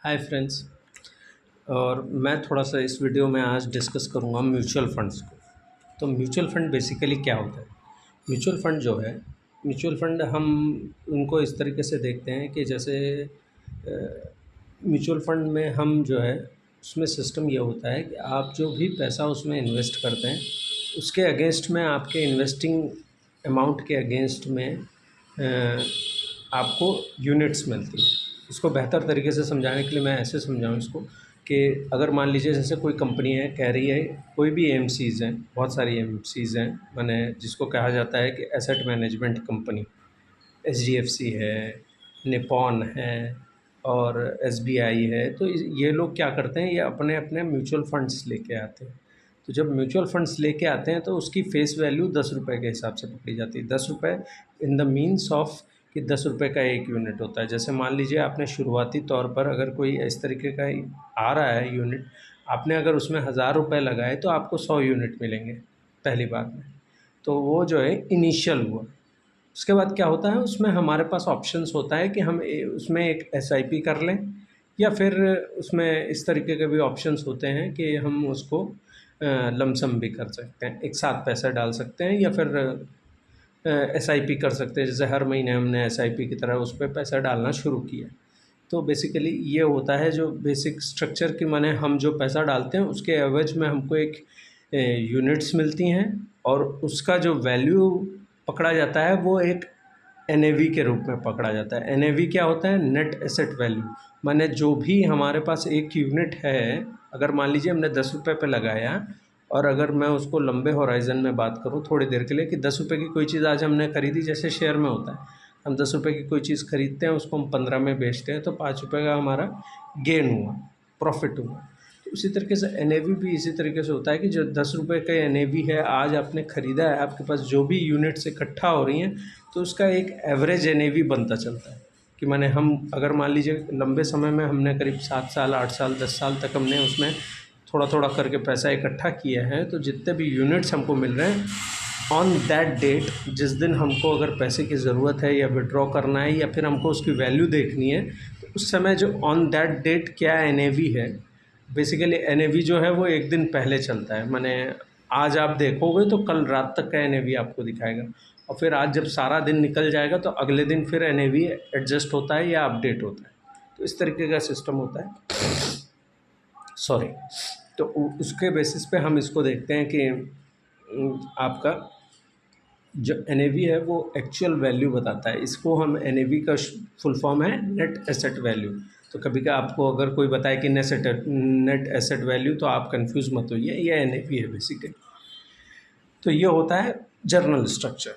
Hi friends. और मैं थोड़ा सा इस वीडियो में आज डिस्कस करूँगा म्यूचुअल फंड्स को। तो म्यूचुअल फंड बेसिकली क्या होता है? म्यूचुअल फंड जो है, म्यूचुअल फंड हम उनको इस तरीके से देखते हैं कि जैसे म्यूचुअल फंड में हम जो है उसमें सिस्टम ये होता है कि आप जो भी पैसा उसमें इन्वेस्ट करते हैं उसके अगेंस्ट में आपके इन्वेस्टिंग अमाउंट के अगेंस्ट में आपको यूनिट्स मिलती हैं। इसको बेहतर तरीके से समझाने के लिए मैं ऐसे समझाऊँ इसको कि अगर मान लीजिए जैसे कोई कंपनी है, कह रही है, कोई भी एएमसीज़ हैं, बहुत सारी एएमसीज़ हैं, माने जिसको कहा जाता है कि एसेट मैनेजमेंट कंपनी, एचडीएफसी है, निपॉन है और एसबीआई है। तो ये लोग क्या करते हैं, ये अपने अपने म्यूचुअल फंड्स लेके आते हैं। तो जब म्यूचुअल फंड्स लेके आते हैं तो उसकी फेस वैल्यू 10 रुपये के हिसाब से पकड़ी जाती है। 10 रुपये इन द मीन्स ऑफ कि 10 रुपये का एक यूनिट होता है। जैसे मान लीजिए आपने शुरुआती तौर पर अगर कोई इस तरीके का आ रहा है यूनिट, आपने अगर उसमें 1000 रुपये लगाए तो आपको 100 यूनिट मिलेंगे पहली बार में। तो वो जो है इनिशियल हुआ। उसके बाद क्या होता है, उसमें हमारे पास ऑप्शंस होता है कि हम उसमें एक एसआईपी कर लें, या फिर उसमें इस तरीके के भी ऑप्शंस होते हैं कि हम उसको लमसम भी कर सकते हैं, एक साथ पैसा डाल सकते हैं, या फिर एसआईपी कर सकते हैं। जैसे हर महीने हमने एसआईपी की तरह उस पे पैसा डालना शुरू किया। तो बेसिकली ये होता है जो बेसिक स्ट्रक्चर की, माने हम जो पैसा डालते हैं उसके एवरेज में हमको एक यूनिट्स मिलती हैं, और उसका जो वैल्यू पकड़ा जाता है वो एक एनएवी के रूप में पकड़ा जाता है। एनएवी क्या होता है? Net asset value. माने जो भी हमारे पास एक यूनिट है, अगर मान लीजिए हमने 10 रुपये पे लगाया, और अगर मैं उसको लंबे होराइज़न में बात करूँ थोड़ी देर के लिए, कि 10 रुपये की कोई चीज़ आज हमने खरीदी, जैसे शेयर में होता है, हम 10 रुपये की कोई चीज़ खरीदते हैं, उसको हम 15 में बेचते हैं, तो 5 रुपये का हमारा गेन हुआ, प्रॉफिट हुआ। तो उसी तरीके से एनएवी भी इसी तरीके से होता है कि जो 10 रुपये का एनएवी है, आज आपने ख़रीदा है, आपके पास जो भी यूनिट्स इकट्ठा हो रही हैं, तो उसका एक एवरेज एनएवी बनता चलता है। कि माने हम अगर मान लीजिए लंबे समय में हमने करीब 7 साल 8 साल 10 साल तक हमने उसमें थोड़ा थोड़ा करके पैसा इकट्ठा किया है, तो जितने भी यूनिट्स हमको मिल रहे हैं ऑन दैट डेट, जिस दिन हमको अगर पैसे की ज़रूरत है या विड्रॉ करना है या फिर हमको उसकी वैल्यू देखनी है, तो उस समय जो ऑन दैट डेट क्या एनएवी है, बेसिकली एनएवी जो है वो एक दिन पहले चलता है। माने आज आप देखोगे तो कल रात तक का एनएवी आपको दिखाएगा, और फिर आज जब सारा दिन निकल जाएगा तो अगले दिन फिर एनएवी एडजस्ट होता है या अपडेट होता है। तो इस तरीके का सिस्टम होता है, सॉरी। तो उसके बेसिस पे हम इसको देखते हैं कि आपका जो एनएवी है वो एक्चुअल वैल्यू बताता है। इसको हम एनएवी का फुल फॉर्म है नेट एसेट वैल्यू। तो कभी का आपको अगर कोई बताए कि नेट एसेट वैल्यू, तो आप कंफ्यूज मत होइए, ये एनएवी है बेसिकली। तो ये होता है जर्नल स्ट्रक्चर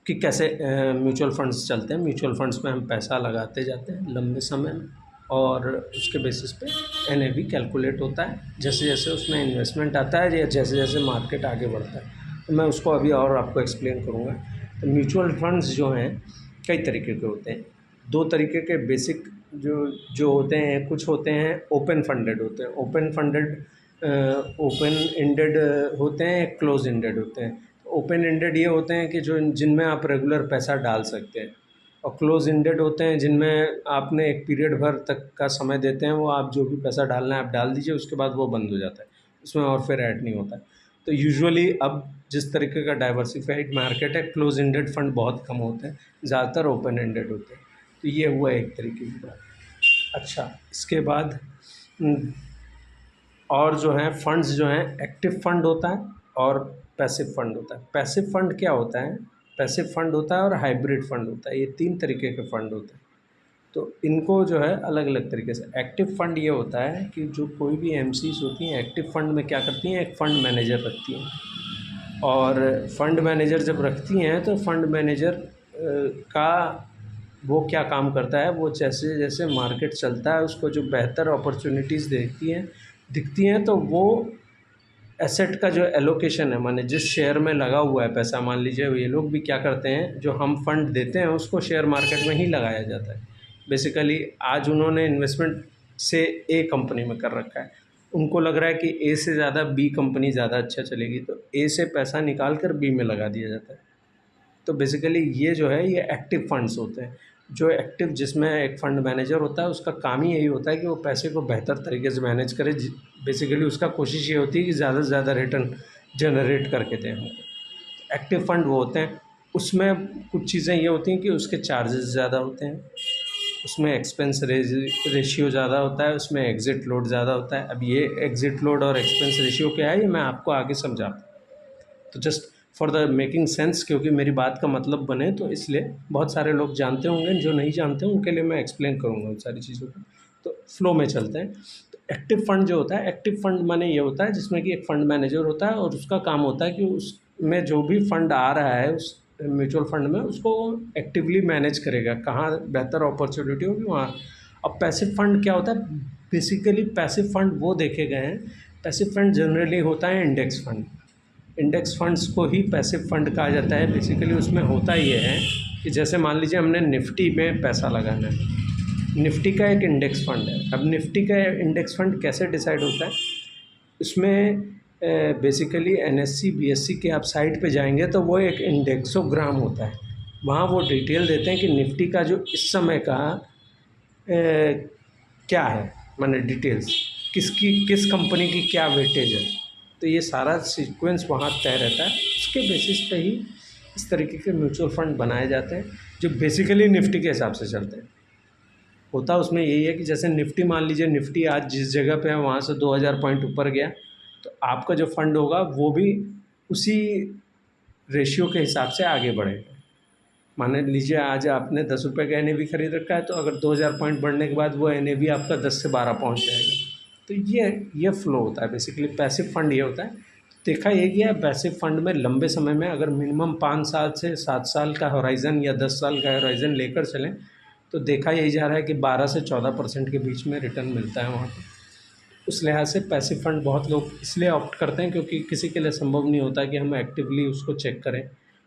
कि कैसे म्यूचुअल फंड्स चलते हैं। म्यूचुअल फंड्स में हम पैसा लगाते जाते हैं लंबे समय में, और उसके बेसिस पे एनएवी कैलकुलेट होता है जैसे जैसे उसमें इन्वेस्टमेंट आता है या जैसे जैसे मार्केट आगे बढ़ता है। तो मैं उसको अभी और आपको एक्सप्लेन करूँगा। तो म्यूचुअल फंड्स जो हैं कई तरीके के होते हैं। दो तरीके के बेसिक जो जो होते हैं, कुछ होते हैं ओपन फंडेड होते हैं। ओपन एंडेड होते हैं, क्लोज एंडेड होते हैं। ओपन एंडेड ये होते हैं कि जो जिनमें आप रेगुलर पैसा डाल सकते हैं, और क्लोज एंडेड होते हैं जिनमें आपने एक पीरियड भर तक का समय देते हैं, वो आप जो भी पैसा डालना है आप डाल दीजिए, उसके बाद वो बंद हो जाता है, उसमें और फिर ऐड नहीं होता है। तो यूजुअली अब जिस तरीके का डाइवर्सिफाइड मार्केट है, क्लोज एंडेड फंड बहुत कम होते हैं, ज़्यादातर ओपन एंडेड होते हैं। तो ये हुआ एक तरीके की बात। अच्छा, इसके बाद और जो है फंड्स जो हैं, एक्टिव फंड होता है और पैसिव फंड होता है। पैसिव फंड क्या होता है? पैसिव फंड होता है और हाइब्रिड फंड होता है। ये तीन तरीके के फंड होते हैं। तो इनको जो है अलग अलग तरीके से, एक्टिव फंड ये होता है कि जो कोई भी एमसीज होती हैं एक्टिव फंड में क्या करती हैं, एक फ़ंड मैनेजर रखती हैं। और फंड मैनेजर जब रखती हैं तो फंड मैनेजर का वो क्या काम करता है, वो जैसे जैसे मार्केट चलता है उसको जो बेहतर अपॉर्चुनिटीज़ दिखती हैं, तो वो एसेट का जो एलोकेशन है, माने जिस शेयर में लगा हुआ है पैसा, मान लीजिए ये लोग भी क्या करते हैं, जो हम फंड देते हैं उसको शेयर मार्केट में ही लगाया जाता है। बेसिकली आज उन्होंने इन्वेस्टमेंट से ए कंपनी में कर रखा है, उनको लग रहा है कि ए से ज़्यादा बी कंपनी ज़्यादा अच्छा चलेगी, तो ए से पैसा निकाल कर बी में लगा दिया जाता है। तो बेसिकली ये जो है ये एक्टिव फंड्स होते हैं। जो एक्टिव जिसमें एक फ़ंड मैनेजर होता है उसका काम ही यही होता है कि वो पैसे को बेहतर तरीके से मैनेज करे। बेसिकली उसका कोशिश ये होती है कि ज़्यादा से ज़्यादा रिटर्न जनरेट करके दें हमको। एक्टिव फ़ंड वो होते हैं, उसमें कुछ चीज़ें ये होती हैं कि उसके चार्जेस ज़्यादा होते हैं, उसमें एक्सपेंस रेशियो ज़्यादा होता है, उसमें एग्ज़िट लोड ज़्यादा होता है। अब ये एग्ज़िट लोड और एक्सपेंस रेशियो क्या है, ये मैं आपको आगे समझाता हूँ। तो just for the making sense, क्योंकि मेरी बात का मतलब बने, तो इसलिए बहुत सारे लोग जानते होंगे, जो नहीं जानते उनके लिए मैं एक्सप्लेन करूँगा उन सारी चीज़ों को। तो फ्लो में चलते हैं। तो एक्टिव फ़ंड जो होता है, एक्टिव फ़ंड माने ये होता है जिसमें कि एक फ़ंड मैनेजर होता है और उसका काम होता है कि उसमें जो भी फ़ंड आ रहा है उस म्यूचुअल फ़ंड में, उसको एक्टिवली मैनेज करेगा, कहाँ बेहतर अपॉर्चुनिटी होगी वहाँ। अब पैसिव फ़ंड क्या होता है, बेसिकली पैसिव फ़ंड वो देखे गए हैं। पैसिव फ़ंड जनरली होता है इंडेक्स फ़ंड। इंडेक्स फंड्स को ही पैसिव फंड कहा जाता है। बेसिकली उसमें होता ये है कि जैसे मान लीजिए हमने निफ्टी में पैसा लगाना है, निफ्टी का एक इंडेक्स फंड है। अब निफ्टी का इंडेक्स फंड कैसे डिसाइड होता है, उसमें बेसिकली एनएससी बीएससी के आप साइट पे जाएंगे तो वो एक इंडेक्सोग्राम होता है। वहाँ वो डिटेल देते हैं कि निफ्टी का जो इस समय का क्या है, माने डिटेल्स किस कंपनी की क्या वेटेज है। तो ये सारा सीक्वेंस वहाँ तय रहता है, उसके बेसिस पे ही इस तरीके के म्यूचुअल फंड बनाए जाते हैं जो बेसिकली निफ्टी के हिसाब से चलते हैं। होता उसमें यही है कि जैसे निफ्टी, मान लीजिए निफ्टी आज जिस जगह पे है वहाँ से 2000 पॉइंट ऊपर गया, तो आपका जो फंड होगा वो भी उसी रेशियो के हिसाब से आगे बढ़ेगा। मान लीजिए आज आपने 10 रुपये का एन खरीद रखा है, तो अगर 2000 पॉइंट बढ़ने के बाद वो एन आपका 10 से 12 पहुंच जाएगा। तो ये फ्लो होता है। बेसिकली पैसिव फंड ये होता है। देखा ये गया पैसिव फंड में लंबे समय में अगर मिनिमम 5 साल से 7 साल का होराइज़न या 10 साल का होराइज़न लेकर चलें, तो देखा यही जा रहा है कि 12 से 14% के बीच में रिटर्न मिलता है वहाँ पर। उस लिहाज से पैसिव फंड बहुत लोग इसलिए ऑप्ट करते हैं क्योंकि किसी के लिए संभव नहीं होता कि हम एक्टिवली उसको चेक करें,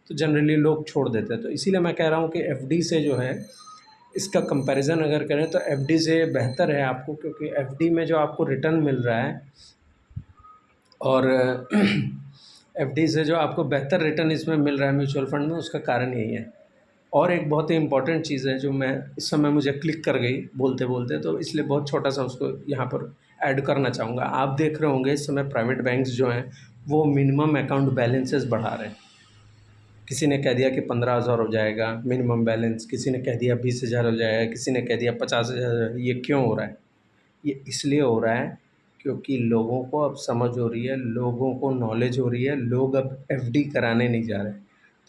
तो जनरली लोग छोड़ देते हैं। तो इसीलिए मैं कह रहा हूँ कि एफडी से जो है, इसका कंपैरिजन अगर करें तो एफडी से बेहतर है आपको, क्योंकि एफडी में जो आपको रिटर्न मिल रहा है और एफडी से जो आपको बेहतर रिटर्न इसमें मिल रहा है म्यूचुअल फंड में, उसका कारण यही है। और एक बहुत ही इंपॉर्टेंट चीज़ है जो मैं इस समय मुझे क्लिक कर गई बोलते बोलते, तो इसलिए बहुत छोटा सा उसको यहाँ पर ऐड करना चाहूँगा। आप देख रहे होंगे इस समय प्राइवेट बैंक्स जो हैं वो मिनिमम अकाउंट बैलेंसेस बढ़ा रहे हैं। किसी ने कह दिया कि 15,000 हो जाएगा मिनिमम बैलेंस, किसी ने कह दिया 20,000 हो जाएगा, किसी ने कह दिया 50,000। ये क्यों हो रहा है? ये इसलिए हो रहा है क्योंकि लोगों को अब समझ हो रही है, लोगों को नॉलेज हो रही है, लोग अब एफडी कराने नहीं जा रहे।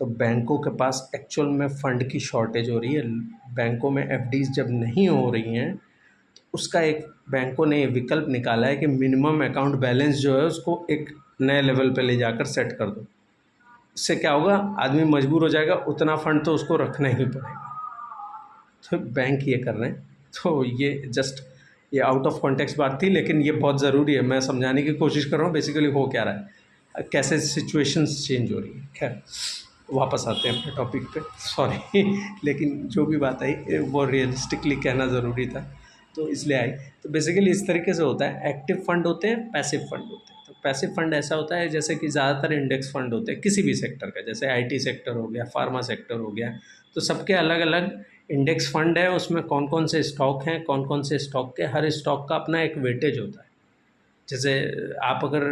तो बैंकों के पास एक्चुअल में फ़ंड की शॉर्टेज हो रही है। बैंकों में एफडीज़ जब नहीं हो रही हैं, तो उसका एक बैंकों ने ये विकल्प निकाला है कि मिनिमम अकाउंट बैलेंस जो है उसको एक नए लेवल पे ले जाकर सेट कर दो। इससे क्या होगा, आदमी मजबूर हो जाएगा, उतना फ़ंड तो उसको रखना ही पड़ेगा। तो बैंक ये कर रहे हैं। तो ये जस्ट ये आउट ऑफ कॉन्टेक्स्ट बात थी, लेकिन ये बहुत ज़रूरी है। मैं समझाने की कोशिश कर रहा हूँ बेसिकली हो क्या रहा है, कैसे सिचुएशंस चेंज हो रही है। खैर वापस आते हैं अपने टॉपिक पे, सॉरी लेकिन जो भी बात आई वो रियलिस्टिकली कहना ज़रूरी था, तो इसलिए आई। तो बेसिकली इस तरीके से होता है। एक्टिव फंड होते हैं, पैसिव फंड होते हैं। तो पैसिव फंड ऐसा होता है जैसे कि ज़्यादातर इंडेक्स फंड होते हैं किसी भी सेक्टर का, जैसे आईटी सेक्टर हो गया, फार्मा सेक्टर हो गया, तो सबके अलग अलग इंडेक्स फंड है। उसमें कौन कौन से स्टॉक हैं, कौन कौन से स्टॉक के, हर स्टॉक का अपना एक वेटेज होता है। जैसे आप अगर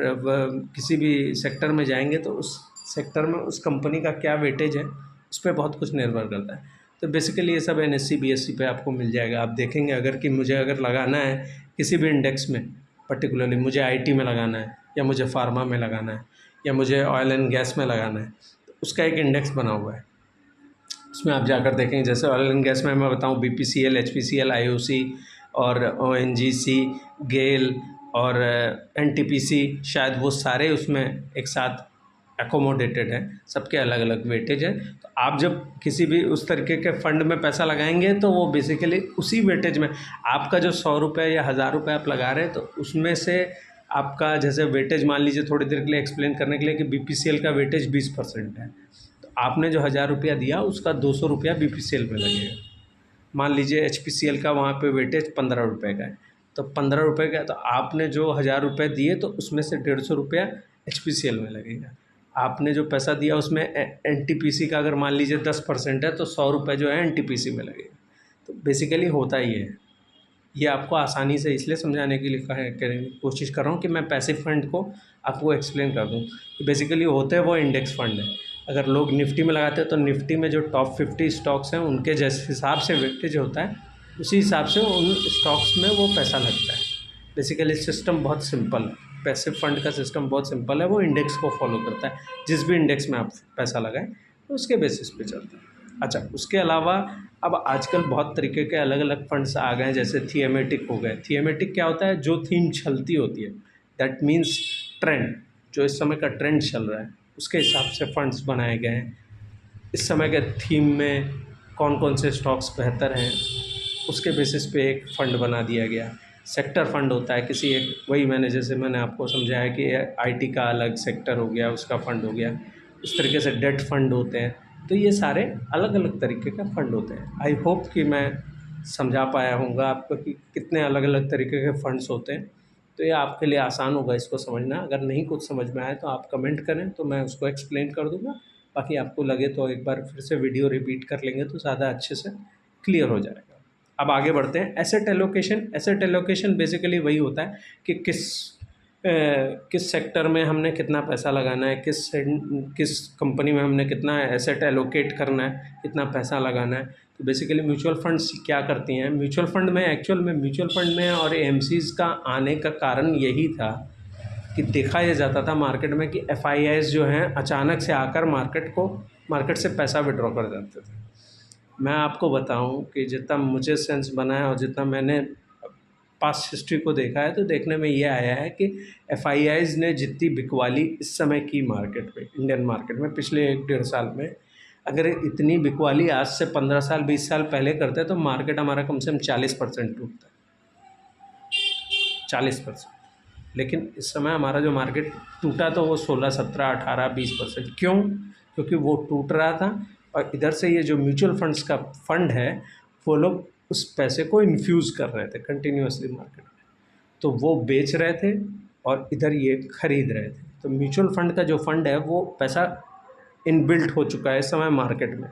किसी भी सेक्टर में जाएंगे तो उस सेक्टर में उस कंपनी का क्या वेटेज है, उस पर बहुत कुछ निर्भर करता है। तो बेसिकली ये सब एनएससी बीएससी पे आपको मिल जाएगा। आप देखेंगे अगर कि मुझे अगर लगाना है किसी भी इंडेक्स में, पर्टिकुलरली मुझे आईटी में लगाना है, या मुझे फार्मा में लगाना है, या मुझे ऑयल एंड गैस में लगाना है, तो उसका एक इंडेक्स बना हुआ है। उसमें आप जाकर देखेंगे, जैसे ऑयल एंड गैस में मैं बताऊँ बीपीसीएल, एचपीसीएल, आईओसी और ओएनजीसी, गेल और एनटीपीसी, शायद वो सारे उसमें एक साथ एकोमोडेटेड हैं, सबके अलग अलग वेटेज है। तो आप जब किसी भी उस तरीके के फ़ंड में पैसा लगाएंगे तो वो बेसिकली उसी वेटेज में, आपका जो 100 रुपये या 1000 रुपये आप लगा रहे हैं, तो उसमें से आपका जैसे वेटेज, मान लीजिए थोड़ी देर के लिए एक्सप्लेन करने के लिए कि बीपीसीएल का वेटेज 20% है, तो आपने जो 1000 रुपया दिया उसका 200 रुपया बीपीसीएल में लगेगा। मान लीजिए एचपीसीएल का वहाँ पे वेटेज 15 रुपये का है, तो 15 रुपये का, तो आपने जो 1000 रुपये दिए तो उसमें से 150 रुपया एचपीसीएल में लगेगा। आपने जो पैसा दिया उसमें एनटीपीसी का अगर मान लीजिए 10% है, तो 100 रुपये जो है एनटीपीसी में लगेगा। तो बेसिकली होता ही है। ये आपको आसानी से इसलिए समझाने के लिए कोशिश कर रहा हूँ कि मैं पैसिव फंड को आपको एक्सप्लेन कर दूँ कि बेसिकली होते वो इंडेक्स फंड है। अगर लोग निफ्टी में लगाते हैं तो निफ्टी में जो टॉप 50 स्टॉक्स हैं उनके जिस हिसाब से वेटेज होता है उसी हिसाब से उन स्टॉक्स में वो पैसा लगता है। बेसिकली सिस्टम बहुत सिंपल है, पैसिव फंड का सिस्टम बहुत सिंपल है। वो इंडेक्स को फॉलो करता है, जिस भी इंडेक्स में आप पैसा लगाएं तो उसके बेसिस पे चलता है। अच्छा, उसके अलावा अब आजकल बहुत तरीके के अलग अलग फंड्स आ गए हैं, जैसे थियमेटिक हो गए। थियमेटिक क्या होता है? जो थीम चलती होती है, दैट मीन्स ट्रेंड, जो इस समय का ट्रेंड चल रहा है उसके हिसाब से फंड्स बनाए गए हैं। इस समय के थीम में कौन कौन से स्टॉक्स बेहतर हैं उसके बेसिस पे एक फ़ंड बना दिया गया। सेक्टर फ़ंड होता है किसी एक, वही मैंने जैसे मैंने आपको समझाया कि आईटी का अलग सेक्टर हो गया, उसका फ़ंड हो गया। उस तरीके से डेट फ़ंड होते हैं। तो ये सारे अलग अलग तरीके का फ़ंड होते हैं। आई होप कि मैं समझा पाया हूँगा आपको कि कितने अलग अलग तरीके के फ़ंड्स होते हैं। तो ये आपके लिए आसान होगा इसको समझना। अगर नहीं कुछ समझ में आए तो आप कमेंट करें तो मैं उसको एक्सप्लेन कर दूँगा। बाकी आपको लगे तो एक बार फिर से वीडियो रिपीट कर लेंगे तो ज़्यादा अच्छे से क्लियर हो जाएगा। अब आगे बढ़ते हैं। Asset allocation. Asset allocation basically वही होता है कि किस सेक्टर में हमने कितना पैसा लगाना है, किस कंपनी में हमने कितना एसेट एलोकेट करना है, कितना पैसा लगाना है। तो बेसिकली म्यूचुअल फंड्स क्या करती हैं? म्यूचुअल फंड में एक्चुअल में म्यूचुअल फंड में और एएमसीज़ का आने का कारण यही था कि देखा यह जाता था मार्केट में कि एफआईआईज़ जो हैं अचानक से आकर मार्केट से पैसा विड्रॉ कर जाते थे। मैं आपको बताऊं कि जितना मुझे सेंस बना है और जितना मैंने पास्ट हिस्ट्री को देखा है तो देखने में ये आया है कि एफआईआईज़ ने जितनी बिकवाली इस समय की मार्केट में, इंडियन मार्केट में पिछले 1-1.5 साल में, अगर इतनी बिकवाली आज से 15 साल 20 साल पहले करते तो मार्केट हमारा कम से कम 40% टूटता है, 40%। लेकिन इस समय हमारा जो मार्केट टूटा तो वो 16, 17, 18, 20%। क्यों? क्योंकि वो टूट रहा था और इधर से ये जो म्यूचुअल फंड्स का फंड है वो लोग उस पैसे को इन्फ्यूज़ कर रहे थे कंटिन्यूअसली मार्केट में, तो वो बेच रहे थे और इधर ये खरीद रहे थे। तो म्यूचुअल फंड का जो फंड है वो पैसा इनबिल्ट हो चुका है इस समय मार्केट में।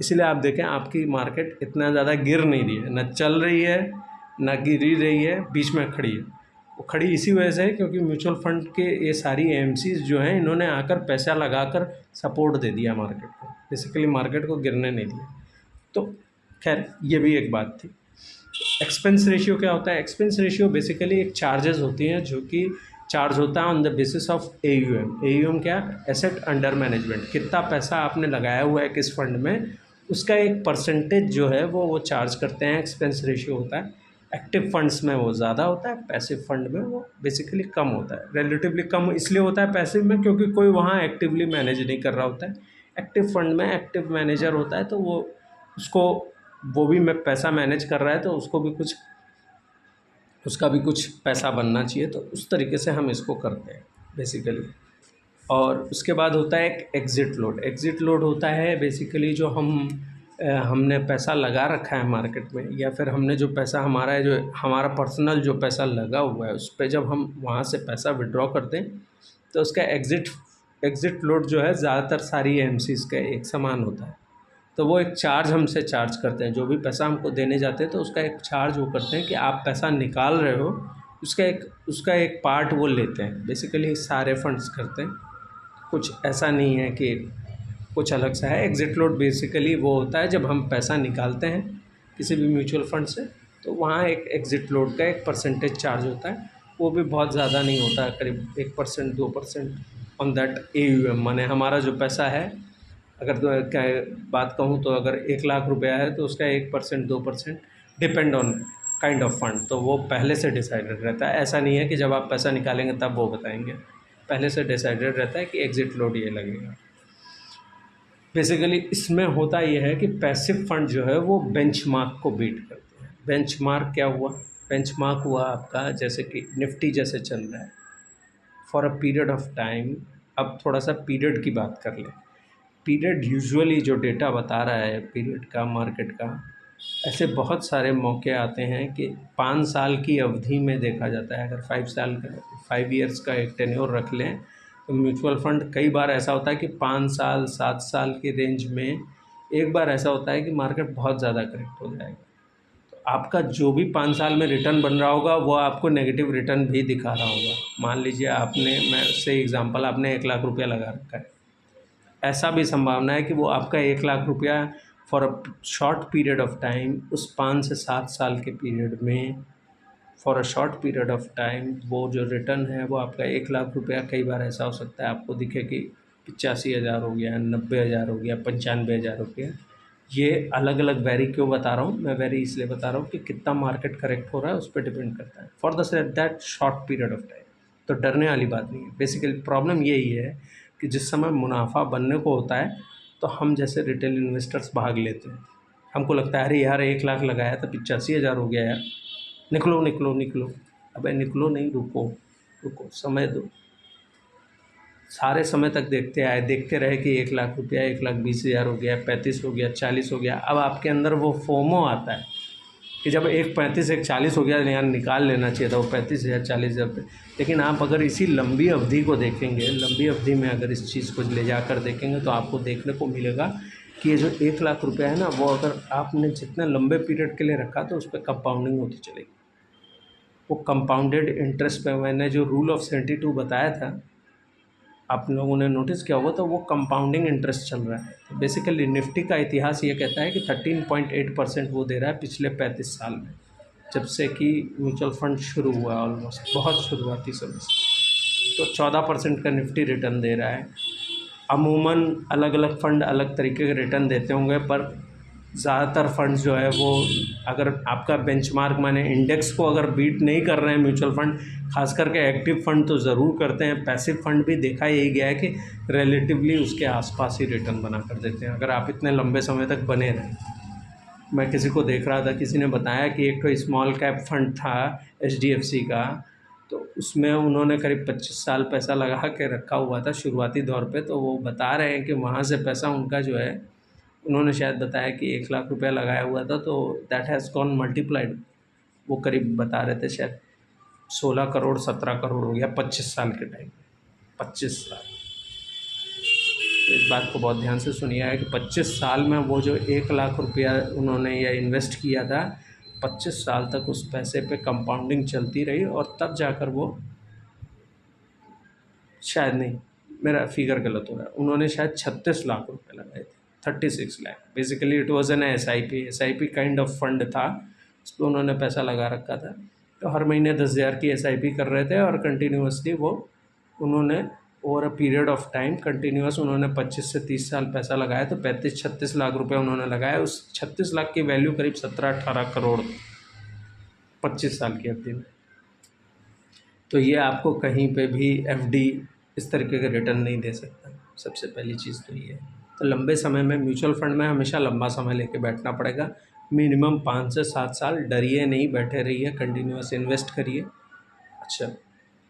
इसीलिए आप देखें आपकी मार्केट इतना ज़्यादा गिर नहीं रही है, ना चल रही है ना गिरी रही है, बीच में खड़ी है। वो खड़ी इसी वजह से है क्योंकि म्यूचुअल फंड के ये सारी एएमसीज़ जो हैं इन्होंने आकर पैसा लगाकर सपोर्ट दे दिया मार्केट को, बेसिकली मार्केट को गिरने नहीं दिया। तो खैर ये भी एक बात थी। एक्सपेंस रेशियो क्या होता है? एक्सपेंस रेशियो बेसिकली एक चार्जेस होती हैं जो कि चार्ज होता है on the basis of AUM. AUM क्या? Asset under management. कितना पैसा आपने लगाया हुआ है किस फंड में, उसका एक परसेंटेज जो है वो चार्ज करते हैं, एक्सपेंस रेशियो होता है। एक्टिव फंड्स में वो ज़्यादा होता है, पैसिव फंड में वो बेसिकली कम होता है। रिलेटिवली कम इसलिए होता है पैसिव में क्योंकि कोई वहाँ एक्टिवली मैनेज नहीं कर रहा होता है। एक्टिव फंड में एक्टिव मैनेजर होता है तो वो भी मैं पैसा मैनेज कर रहा है तो उसका भी कुछ पैसा बनना चाहिए, तो उस तरीके से हम इसको करते हैं बेसिकली। और उसके बाद होता है एक एग्ज़िट लोड। एग्ज़िट लोड होता है बेसिकली जो हमने पैसा लगा रखा है मार्केट में, या फिर हमने जो पैसा हमारा पर्सनल जो पैसा लगा हुआ है उस पे जब हम वहाँ से पैसा विड्रॉ करते हैं तो उसका एग्ज़िट लोड जो है ज़्यादातर सारी एएमसीज़ का एक समान होता है। तो वो एक चार्ज हमसे चार्ज करते हैं, जो भी पैसा हमको देने जाते हैं तो उसका एक चार्ज वो करते हैं कि आप पैसा निकाल रहे हो, उसका एक पार्ट वो लेते हैं। बेसिकली सारे फंड्स करते हैं, कुछ ऐसा नहीं है कि कुछ अलग सा है। एग्ज़िट लोड बेसिकली वो होता है जब हम पैसा निकालते हैं किसी भी म्यूचुअल फंड से, तो वहाँ एक एग्ज़िट लोड का एक परसेंटेज चार्ज होता है। वो भी बहुत ज़्यादा नहीं होता, करीब 1% 2% ऑन दैट एयूएम, माने हमारा जो पैसा है। अगर क्या बात कहूँ तो अगर 1,00,000 रुपया है तो उसका 1% 2% depend on kind of fund, तो वो पहले से डिसाइडेड रहता है। ऐसा नहीं है कि जब आप पैसा निकालेंगे तब वो बताएंगे, पहले से डिसाइडेड रहता है कि एग्ज़िट लोड ये लगेगा। बेसिकली इसमें होता ये है कि पैसिव फंड जो है वो बेंचमार्क को बीट करते हैं। बेंचमार्क क्या हुआ? बेंचमार्क हुआ आपका जैसे कि निफ्टी जैसे चल रहा है for a period of time. अब थोड़ा सा पीरियड की बात कर लें। पीरियड यूजुअली जो डेटा बता रहा है पीरियड का, मार्केट का, ऐसे बहुत सारे मौके आते हैं कि 5 साल की अवधि में देखा जाता है। अगर 5 ईयर्स का एक टेन्योर रख लें तो म्यूचुअल फंड कई बार ऐसा होता है कि 5 साल 7 साल के रेंज में एक बार ऐसा होता है कि मार्केट बहुत ज़्यादा करेक्ट हो जाएगा। आपका जो भी 5 साल में रिटर्न बन रहा होगा वो आपको नेगेटिव रिटर्न भी दिखा रहा होगा। मान लीजिए आपने, मैं से एग्ज़ाम्पल, आपने 1 लाख रुपया लगा रखा है, ऐसा भी संभावना है कि वो आपका 1 लाख रुपया for a short period of time, उस 5 से 7 साल के पीरियड में, for a short period of time वो जो रिटर्न है वो आपका 1 लाख रुपया कई बार ऐसा हो सकता है आपको दिखे कि 85,000 हो गया, 90,000 हो गया, 95,000 हो गया। ये अलग अलग वैरी क्यों बता रहा हूँ मैं, वैरी इसलिए बता रहा हूँ कि कितना मार्केट करेक्ट हो रहा है उस पर डिपेंड करता है for the that short period of time. तो डरने वाली बात नहीं है। बेसिकली प्रॉब्लम यही है कि जिस समय मुनाफा बनने को होता है तो हम जैसे रिटेल इन्वेस्टर्स भाग लेते हैं। हमको लगता है अरे यार 1 लाख लगाया था 85,000 हो गया यार, निकलो निकलो निकलो। अबे निकलो नहीं, रुको रुको, समय दो। सारे समय तक देखते आए, देखते रहे कि 1 लाख रुपया, 1,20,000 हो गया, 35 हो गया, 40 हो गया। अब आपके अंदर वो फोमो आता है कि जब एक 35 एक 40 हो गया यार निकाल लेना चाहिए था वो 35,000 40,000 रुपये। लेकिन आप अगर इसी लंबी अवधि को देखेंगे, लंबी अवधि में अगर इस चीज़ को ले जाकर देखेंगे तो आपको देखने को मिलेगा कि ये जो 1 लाख रुपया है ना, वो अगर आपने जितने लंबे पीरियड के लिए रखा तो उस पर कंपाउंडिंग होती चलेगी। वो कंपाउंडेड इंटरेस्ट पे मैंने जो रूल ऑफ 72 बताया था, आप लोगों ने नोटिस किया होगा, तो वो कंपाउंडिंग इंटरेस्ट चल रहा है। तो बेसिकली निफ्टी का इतिहास ये कहता है कि 13.8% वो दे रहा है पिछले 35 साल में, जब से कि म्यूचुअल फंड शुरू हुआ, ऑलमोस्ट बहुत शुरुआती समय से। तो 14% का निफ्टी रिटर्न दे रहा है। अमूमन अलग अलग फंड अलग तरीके के रिटर्न देते होंगे, पर ज़्यादातर फंड्स जो है वो, अगर आपका बेंचमार्क माने इंडेक्स को अगर बीट नहीं कर रहे हैं म्यूचुअल फंड, खास करके एक्टिव फंड तो ज़रूर करते हैं, पैसिव फंड भी देखा यही गया है कि रिलेटिवली उसके आसपास ही रिटर्न बना कर देते हैं अगर आप इतने लंबे समय तक बने रहें। मैं किसी को देख रहा था, किसी ने बताया कि एक तो स्मॉल कैप फंड था HDFC का, तो उसमें उन्होंने करीब 25 साल पैसा लगा के रखा हुआ था शुरुआती दौर पे। तो वो बता रहे हैं कि वहाँ से पैसा उनका जो है, उन्होंने शायद बताया कि 1 लाख रुपया लगाया हुआ था तो दैट हैज़ गॉन मल्टीप्लाइड। वो करीब बता रहे थे शायद 16 करोड़ 17 करोड़ हो गया 25 साल के टाइम में। 25 साल, तो इस बात को बहुत ध्यान से सुनिए है कि 25 साल में वो जो 1 लाख रुपया उन्होंने या इन्वेस्ट किया था, 25 साल तक उस पैसे पे कंपाउंडिंग चलती रही और तब जाकर वो, शायद नहीं, मेरा फिगर गलत हो रहा है, उन्होंने शायद 36 लाख रुपए लगाए थे, 36 lakh. Basically it was an SIP kind of fund था, उस पर उन्होंने पैसा लगा रखा था। तो हर महीने 10,000 की एसआईपी कर रहे थे और कंटिन्यूसली वो उन्होंने over a period of time continuous उन्होंने 25 से 30 साल पैसा लगाया। तो 35-36 लाख रुपए उन्होंने लगाया। उस 36 लाख की वैल्यू करीब 17-18 करोड़ 25 साल की अवधि में। तो ये आपको कहीं पे भी एफडी इस तरीके का रिटर्न नहीं दे सकता। सबसे पहली चीज़ तो ये है। तो लंबे समय में म्यूचुअल फंड में हमेशा लंबा समय लेके बैठना पड़ेगा, मिनिमम 5 से 7 साल। डरिए नहीं, बैठे रहिए, कंटिन्यूस इन्वेस्ट करिए। अच्छा,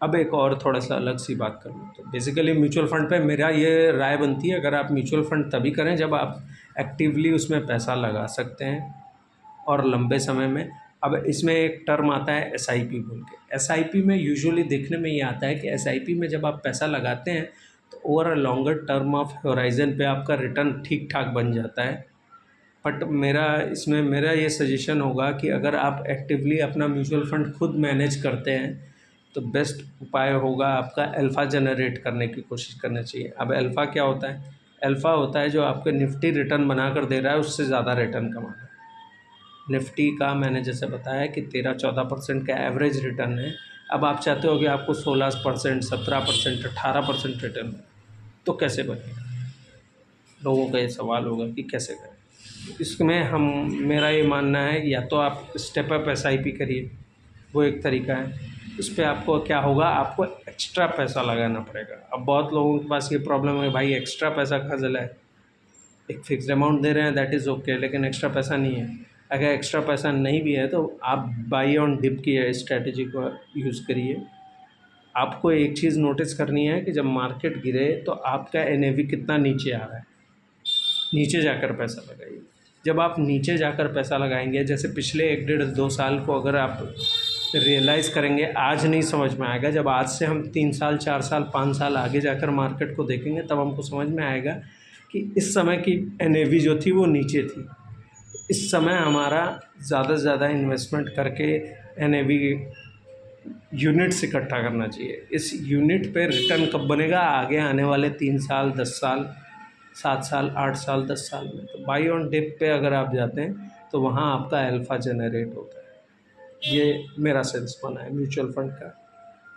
अब एक और थोड़ा सा अलग सी बात करूँ तो बेसिकली म्यूचुअल फंड पे मेरा ये राय बनती है, अगर आप म्यूचुअल फंड तभी करें जब आप एक्टिवली उसमें पैसा लगा सकते हैं और लंबे समय में। अब इसमें एक टर्म आता है एसआईपी बोल के। एसआईपी में यूजुअली देखने में ये आता है कि एसआईपी में जब आप पैसा लगाते हैं तो over a longer term of horizon पे आपका रिटर्न ठीक ठाक बन जाता है। बट मेरा ये सजेशन होगा कि अगर आप एक्टिवली अपना म्यूचुअल फंड खुद मैनेज करते हैं तो बेस्ट उपाय होगा आपका अल्फ़ा जनरेट करने की कोशिश करनी चाहिए। अब अल्फ़ा क्या होता है? अल्फ़ा होता है जो आपके निफ्टी रिटर्न बना कर दे रहा है उससे ज़्यादा रिटर्न कमाना। निफ्टी का मैंने जैसे बताया कि 13-14% का एवरेज रिटर्न है। अब आप चाहते हो कि आपको 16%, 17%, 18% रिटर्न, तो कैसे बनेगा? लोगों का ये सवाल होगा कि कैसे करें। इसमें मेरा ये मानना है, या तो आप स्टेप अप एसआईपी करिए, वो एक तरीका है। उस पर आपको क्या होगा, आपको एक्स्ट्रा पैसा लगाना पड़ेगा। अब बहुत लोगों के पास ये प्रॉब्लम है, भाई एक्स्ट्रा पैसा कहाँ से लाए? एक फ़िक्स्ड अमाउंट दे रहे हैं, दैट इज़ ओके, लेकिन एक्स्ट्रा पैसा नहीं है। अगर एक्स्ट्रा पैसा नहीं भी है तो आप बाई ऑन डिप की स्ट्रैटेजी को यूज़ करिए। आपको एक चीज़ नोटिस करनी है कि जब मार्केट गिरे तो आपका एनएवी कितना नीचे आ रहा है, नीचे जाकर पैसा लगाइए। जब आप नीचे जाकर पैसा लगाएंगे, जैसे पिछले 1-1.5-2 साल को अगर आप रियलाइज़ करेंगे, आज नहीं समझ में आएगा, जब आज से हम 3 साल 4 साल 5 साल आगे जाकर मार्केट को देखेंगे तब हमको समझ में आएगा कि इस समय की एनएवी जो थी वो नीचे थी। इस समय हमारा ज़्यादा से ज़्यादा इन्वेस्टमेंट करके एनएवी यूनिट्स इकट्ठा करना चाहिए। इस यूनिट पे रिटर्न कब बनेगा? आगे आने वाले 3 साल, 10 साल, 7 साल, 8 साल, 10 साल में। तो बाई ऑन डिप पे अगर आप जाते हैं तो वहाँ आपका अल्फ़ा जनरेट होता है। ये मेरा सेंस बना है म्यूचुअल फंड का।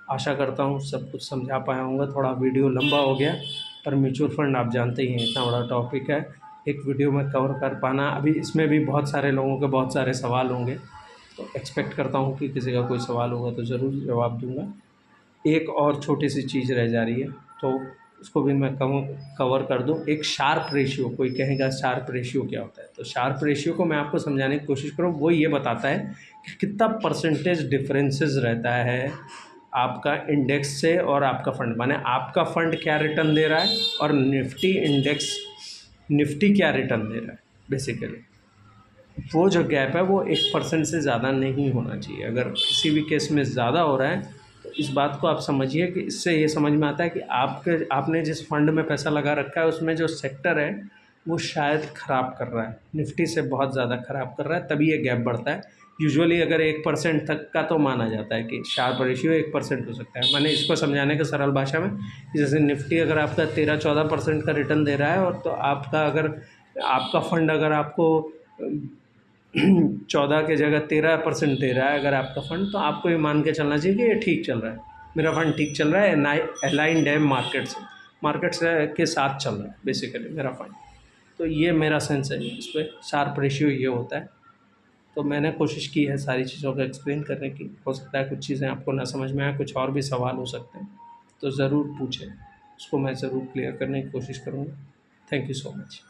आशा करता हूँ सब कुछ समझा पाया होऊंगा। थोड़ा वीडियो लंबा हो गया, पर म्यूचुअल फंड आप जानते ही हैं इतना बड़ा टॉपिक है, एक वीडियो में कवर कर पाना। अभी इसमें भी बहुत सारे लोगों के बहुत सारे सवाल होंगे, तो एक्सपेक्ट करता हूँ कि किसी का कोई सवाल होगा तो ज़रूर जवाब दूंगा। एक और छोटी सी चीज़ रह जा रही है, तो उसको भी मैं कवर कर दूं। एक शार्प रेशियो, कोई कहेगा शार्प रेशियो क्या होता है, तो शार्प रेशियो को मैं आपको समझाने की कोशिश करूँ। वो ये बताता है कि कितना परसेंटेज डिफरेंसेस रहता है आपका इंडेक्स से और आपका फंड, माने आपका फंड क्या रिटर्न दे रहा है और निफ्टी इंडेक्स, निफ्टी क्या रिटर्न दे रहा है। बेसिकली वो जो गैप है वो 1% से ज़्यादा नहीं होना चाहिए। अगर किसी भी केस में ज़्यादा हो रहा है तो इस बात को आप समझिए कि इससे ये समझ में आता है कि आपने जिस फंड में पैसा लगा रखा है उसमें जो सेक्टर है वो शायद ख़राब कर रहा है, निफ्टी से बहुत ज़्यादा ख़राब कर रहा है, तभी ये गैप बढ़ता है। यूजुअली अगर 1% तक का तो माना जाता है कि शार्प रेशियो 1% हो सकता है। मैंने इसको समझाने के सरल भाषा में कि जैसे निफ्टी अगर आपका 13-14% का रिटर्न दे रहा है, और तो आपका अगर आपका फंड अगर आपको 14 की जगह 13% दे रहा है अगर आपका फंड, तो आपको ये मान के चलना चाहिए कि ये ठीक चल रहा है, मेरा फंड ठीक चल रहा है, अलाइंड है मार्केट से के साथ चल रहा है बेसिकली मेरा फंड। तो ये मेरा सेंस है इस पर। शार्प रेशियो ये होता है। तो मैंने कोशिश की है सारी चीज़ों को एक्सप्लेन करने की। हो सकता है कुछ चीज़ें आपको ना समझ में आए, कुछ और भी सवाल हो सकते हैं, तो ज़रूर पूछें, उसको मैं ज़रूर क्लियर करने की कोशिश करूँगा। Thank you so much.